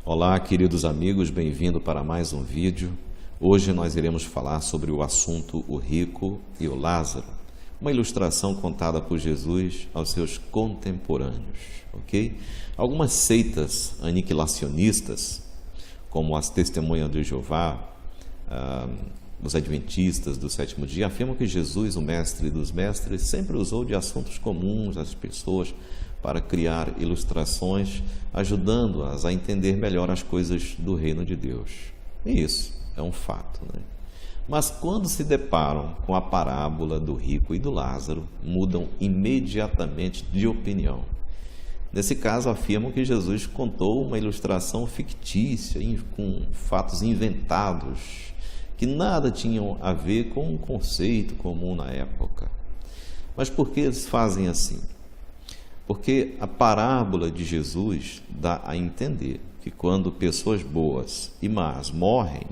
Olá, queridos amigos, bem-vindo para mais um vídeo. Hoje nós iremos falar sobre o assunto o rico e o Lázaro, uma ilustração contada por Jesus aos seus contemporâneos, ok? Algumas seitas aniquilacionistas, como as Testemunhas de Jeová, os Adventistas do sétimo dia, afirmam que Jesus, o mestre dos mestres, sempre usou de assuntos comuns às pessoas para criar ilustrações, ajudando-as a entender melhor as coisas do reino de Deus. E isso é um fato, né? Mas quando se deparam com a parábola do rico e do Lázaro, mudam imediatamente de opinião. Nesse caso, afirmam que Jesus contou uma ilustração fictícia, com fatos inventados, que nada tinham a ver com um conceito comum na época. Mas por que eles fazem assim? Porque a parábola de Jesus dá a entender que quando pessoas boas e más morrem,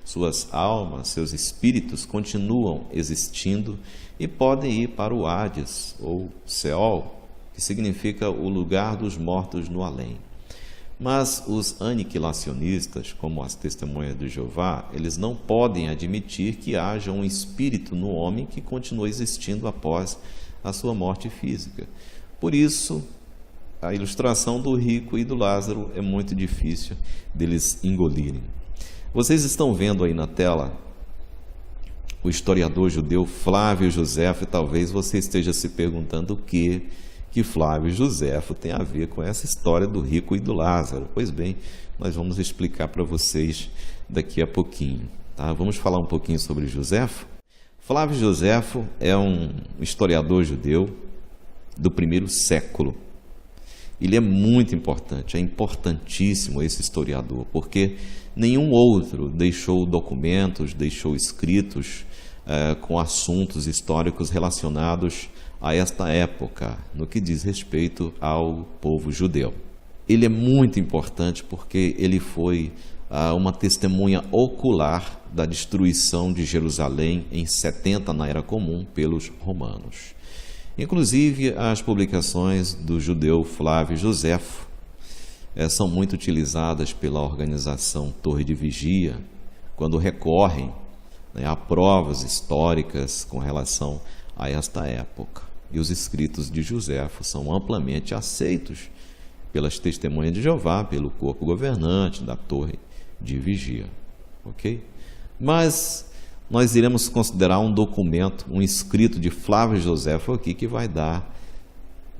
suas almas, seus espíritos continuam existindo e podem ir para o Hades, ou Seol, que significa o lugar dos mortos no além. Mas os aniquilacionistas, como as Testemunhas de Jeová, eles não podem admitir que haja um espírito no homem que continua existindo após a sua morte física. Por isso, a ilustração do rico e do Lázaro é muito difícil deles engolirem. Vocês estão vendo aí na tela o historiador judeu Flávio Josefo, e talvez você esteja se perguntando o que Flávio Josefo tem a ver com essa história do rico e do Lázaro. Pois bem, nós vamos explicar para vocês daqui a pouquinho, tá? Vamos falar um pouquinho sobre Josefo. Flávio Josefo é um historiador judeu do primeiro século. Ele é muito importante, é importantíssimo esse historiador, porque nenhum outro deixou documentos, deixou escritos com assuntos históricos relacionados a esta época, no que diz respeito ao povo judeu. Ele é muito importante porque ele foi uma testemunha ocular da destruição de Jerusalém em 70 na Era Comum pelos romanos. Inclusive, as publicações do judeu Flávio Josefo são muito utilizadas pela organização Torre de Vigia, quando recorrem a provas históricas com relação a esta época. E os escritos de Josefo são amplamente aceitos pelas Testemunhas de Jeová, pelo corpo governante da Torre de Vigia, ok? Mas nós iremos considerar um documento, um escrito de Flávio Josefo aqui, que vai dar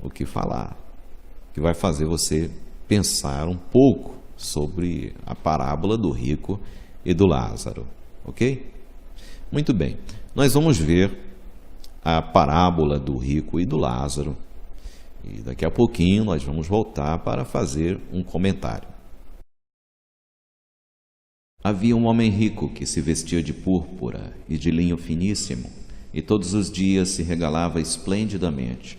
o que falar, que vai fazer você pensar um pouco sobre a parábola do rico e do Lázaro, ok? Muito bem, nós vamos ver a parábola do rico e do Lázaro, e daqui a pouquinho nós vamos voltar para fazer um comentário. Havia um homem rico que se vestia de púrpura e de linho finíssimo, e todos os dias se regalava esplendidamente.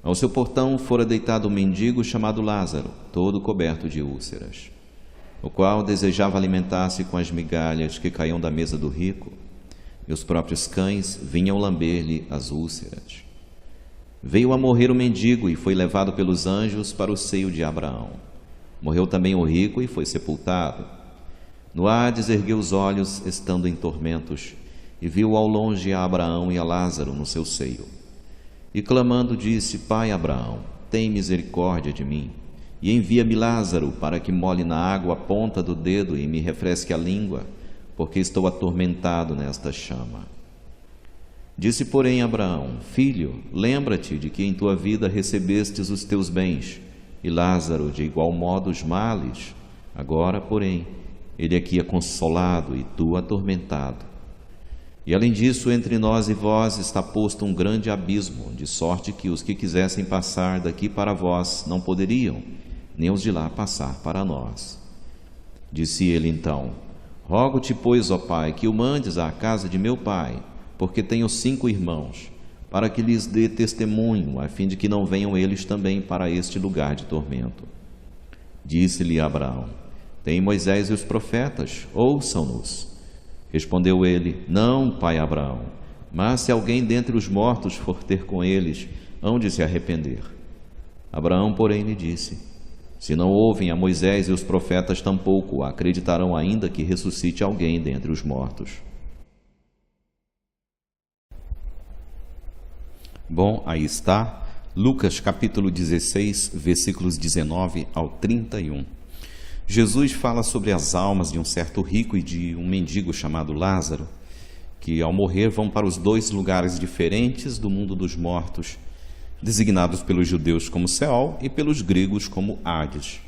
Ao seu portão fora deitado um mendigo chamado Lázaro, todo coberto de úlceras, o qual desejava alimentar-se com as migalhas que caíam da mesa do rico, e os próprios cães vinham lamber-lhe as úlceras. Veio a morrer o mendigo e foi levado pelos anjos para o seio de Abraão. Morreu também o rico e foi sepultado. No Hades ergueu os olhos, estando em tormentos, e viu ao longe a Abraão e a Lázaro no seu seio. E clamando disse: Pai Abraão, tem misericórdia de mim, e envia-me Lázaro para que molhe na água a ponta do dedo e me refresque a língua, porque estou atormentado nesta chama. Disse, porém, Abraão: Filho, lembra-te de que em tua vida recebestes os teus bens, e Lázaro de igual modo os males. Agora, porém, ele aqui é consolado e tu atormentado. E além disso, entre nós e vós está posto um grande abismo, de sorte que os que quisessem passar daqui para vós não poderiam, nem os de lá passar para nós. Disse ele então: Rogo-te, pois, ó Pai, que o mandes à casa de meu pai, porque tenho 5 irmãos, para que lhes dê testemunho, a fim de que não venham eles também para este lugar de tormento. Disse-lhe Abraão: Tem Moisés e os profetas, ouçam-nos. Respondeu ele: Não, pai Abraão, mas se alguém dentre os mortos for ter com eles, hão de se arrepender. Abraão, porém, lhe disse: Se não ouvem a Moisés e os profetas, tampouco acreditarão ainda que ressuscite alguém dentre os mortos. Bom, aí está, Lucas capítulo 16, versículos 19 ao 31. Jesus fala sobre as almas de um certo rico e de um mendigo chamado Lázaro, que ao morrer vão para os dois lugares diferentes do mundo dos mortos, designados pelos judeus como Seol e pelos gregos como Hades.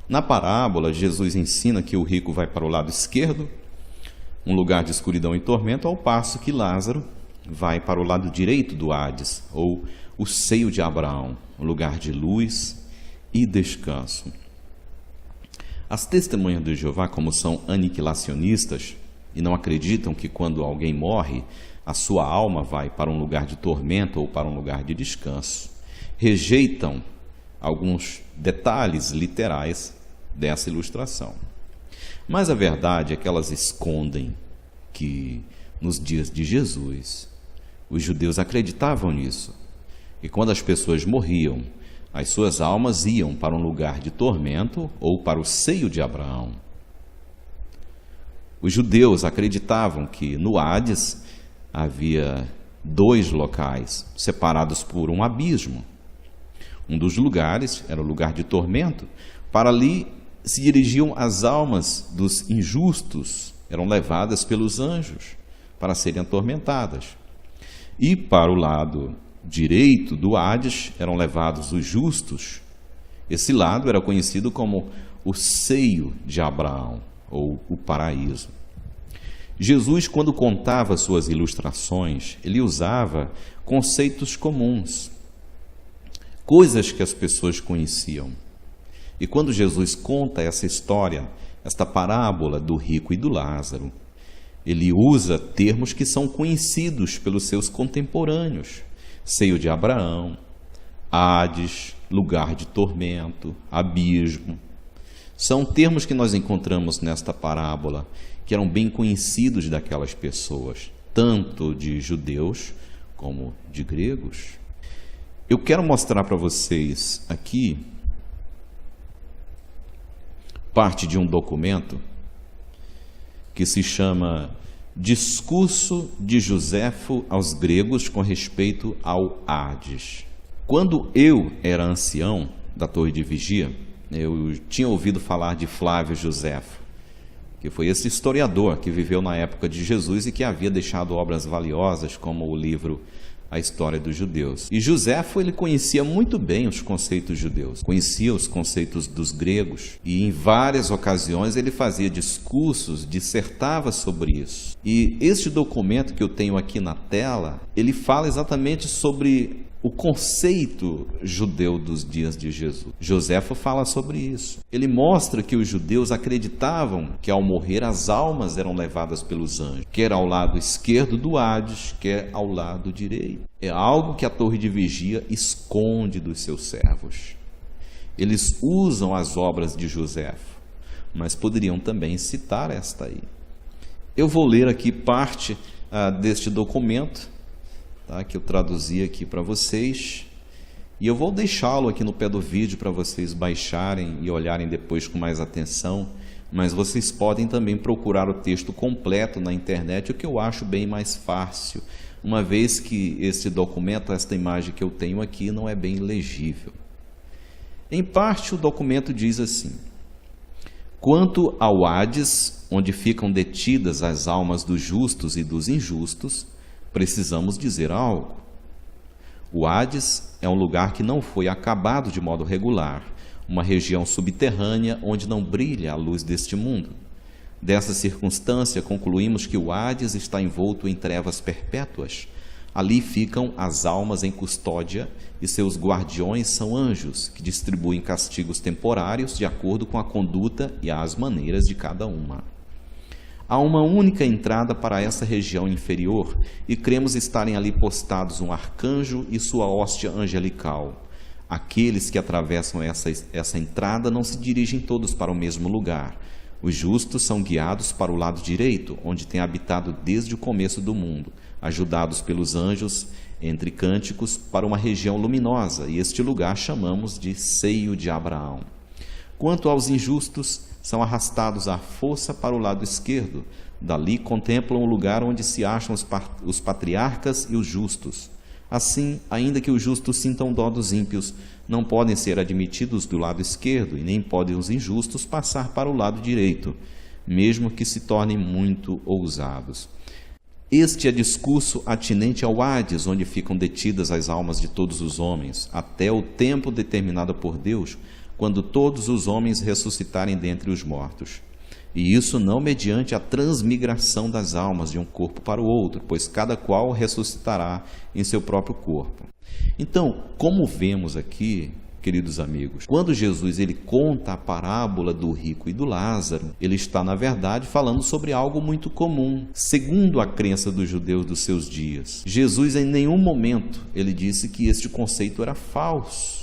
Na parábola, Jesus ensina que o rico vai para o lado esquerdo, um lugar de escuridão e tormento, ao passo que Lázaro vai para o lado direito do Hades, ou o seio de Abraão, um lugar de luz e descanso. As testemunhas de Jeová, como são aniquilacionistas e não acreditam que quando alguém morre, a sua alma vai para um lugar de tormento ou para um lugar de descanso, rejeitam alguns detalhes literais dessa ilustração. Mas a verdade é que elas escondem que, nos dias de Jesus, os judeus acreditavam nisso. E quando as pessoas morriam, as suas almas iam para um lugar de tormento ou para o seio de Abraão. Os judeus acreditavam que no Hades havia dois locais separados por um abismo. Um dos lugares era o lugar de tormento. Para ali se dirigiam as almas dos injustos, eram levadas pelos anjos para serem atormentadas. E para o lado direito do Hades eram levados os justos. Esse lado era conhecido como o seio de Abraão, ou o paraíso. Jesus, quando contava suas ilustrações, ele usava conceitos comuns, coisas que as pessoas conheciam. E quando Jesus conta essa história, esta parábola do rico e do Lázaro, ele usa termos que são conhecidos pelos seus contemporâneos: seio de Abraão, Hades, lugar de tormento, abismo. São termos que nós encontramos nesta parábola, que eram bem conhecidos daquelas pessoas, tanto de judeus como de gregos. Eu quero mostrar para vocês aqui parte de um documento que se chama Discurso de Joséfo aos Gregos com respeito ao Hades. Quando eu era ancião da Torre de Vigia, eu tinha ouvido falar de Flávio Joséfo, que foi esse historiador que viveu na época de Jesus e que havia deixado obras valiosas como o livro A História dos Judeus. E Joséfo, ele conhecia muito bem os conceitos judeus, conhecia os conceitos dos gregos, e em várias ocasiões ele fazia discursos, dissertava sobre isso. E este documento que eu tenho aqui na tela, ele fala exatamente sobre o conceito judeu dos dias de Jesus. Joséfo fala sobre isso. Ele mostra que os judeus acreditavam que ao morrer as almas eram levadas pelos anjos, quer ao lado esquerdo do Hades, quer ao lado direito. É algo que a Torre de Vigia esconde dos seus servos. Eles usam as obras de Joséfo, mas poderiam também citar esta aí. Eu vou ler aqui parte deste documento, que eu traduzi aqui para vocês, e eu vou deixá-lo aqui no pé do vídeo para vocês baixarem e olharem depois com mais atenção, mas vocês podem também procurar o texto completo na internet, o que eu acho bem mais fácil, uma vez que esse documento, esta imagem que eu tenho aqui, não é bem legível. Em parte, o documento diz assim: quanto ao Hades, onde ficam detidas as almas dos justos e dos injustos, precisamos dizer algo. O Hades é um lugar que não foi acabado de modo regular, uma região subterrânea onde não brilha a luz deste mundo. Dessa circunstância, concluímos que o Hades está envolto em trevas perpétuas. Ali ficam as almas em custódia e seus guardiões são anjos, que distribuem castigos temporários de acordo com a conduta e as maneiras de cada uma. Há uma única entrada para essa região inferior e cremos estarem ali postados um arcanjo e sua hóstia angelical. Aqueles que atravessam essa entrada não se dirigem todos para o mesmo lugar. Os justos são guiados para o lado direito, onde têm habitado desde o começo do mundo, ajudados pelos anjos, entre cânticos, para uma região luminosa, e este lugar chamamos de seio de Abraão. Quanto aos injustos, são arrastados à força para o lado esquerdo. Dali contemplam o lugar onde se acham os patriarcas e os justos. Assim, ainda que os justos sintam dó dos ímpios, não podem ser admitidos do lado esquerdo, e nem podem os injustos passar para o lado direito, mesmo que se tornem muito ousados. Este é discurso atinente ao Hades, onde ficam detidas as almas de todos os homens, até o tempo determinado por Deus, quando todos os homens ressuscitarem dentre os mortos. E isso não mediante a transmigração das almas de um corpo para o outro, pois cada qual ressuscitará em seu próprio corpo. Então, como vemos aqui, queridos amigos, quando Jesus ele conta a parábola do rico e do Lázaro, ele está, na verdade, falando sobre algo muito comum, segundo a crença dos judeus dos seus dias. Jesus, em nenhum momento, ele disse que este conceito era falso.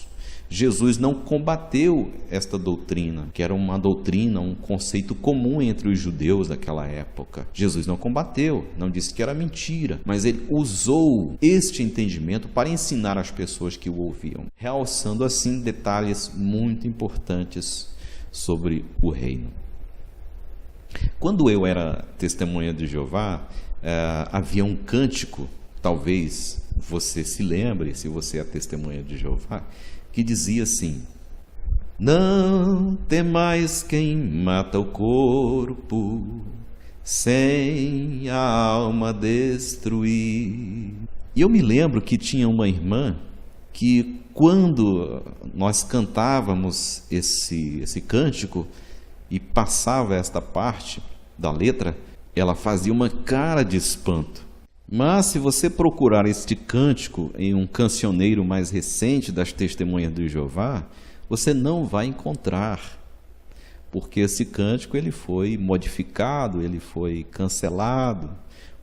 Jesus não combateu esta doutrina, que era uma doutrina, um conceito comum entre os judeus daquela época. Jesus não combateu, não disse que era mentira, mas ele usou este entendimento para ensinar as pessoas que o ouviam, realçando assim detalhes muito importantes sobre o reino. Quando eu era testemunha de Jeová, havia um cântico, talvez você se lembre, se você é testemunha de Jeová, que dizia assim: não temais quem mata o corpo, sem a alma destruir. E eu me lembro que tinha uma irmã que, quando nós cantávamos esse cântico e passava esta parte da letra, ela fazia uma cara de espanto. Mas se você procurar este cântico em um cancioneiro mais recente das Testemunhas de Jeová, você não vai encontrar, porque esse cântico ele foi modificado, ele foi cancelado,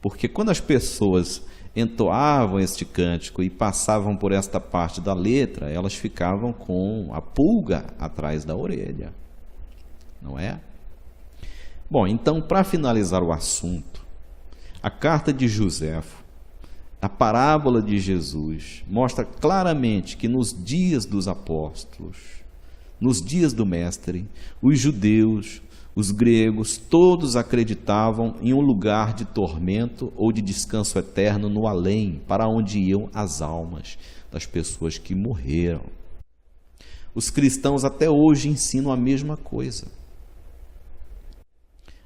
porque quando as pessoas entoavam este cântico e passavam por esta parte da letra, elas ficavam com a pulga atrás da orelha, não é? Bom, então, para finalizar o assunto, a carta de Joséfo, a parábola de Jesus, mostra claramente que nos dias dos apóstolos, nos dias do Mestre, os judeus, os gregos, todos acreditavam em um lugar de tormento ou de descanso eterno no além, para onde iam as almas das pessoas que morreram. Os cristãos até hoje ensinam a mesma coisa.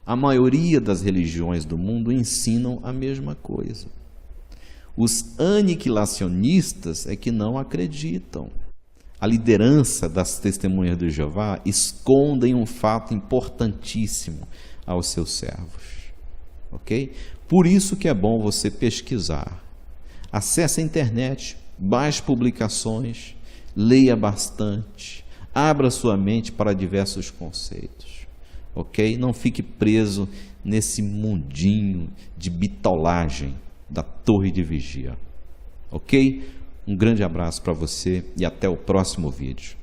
A maioria das religiões do mundo ensinam a mesma coisa. Os aniquilacionistas é que não acreditam. A liderança das Testemunhas de Jeová escondem um fato importantíssimo aos seus servos. Ok? Por isso que é bom você pesquisar. Acesse a internet, baixe publicações, leia bastante, abra sua mente para diversos conceitos. Ok? Não fique preso nesse mundinho de bitolagem da torre de vigia. Ok? Um grande abraço para você e até o próximo vídeo.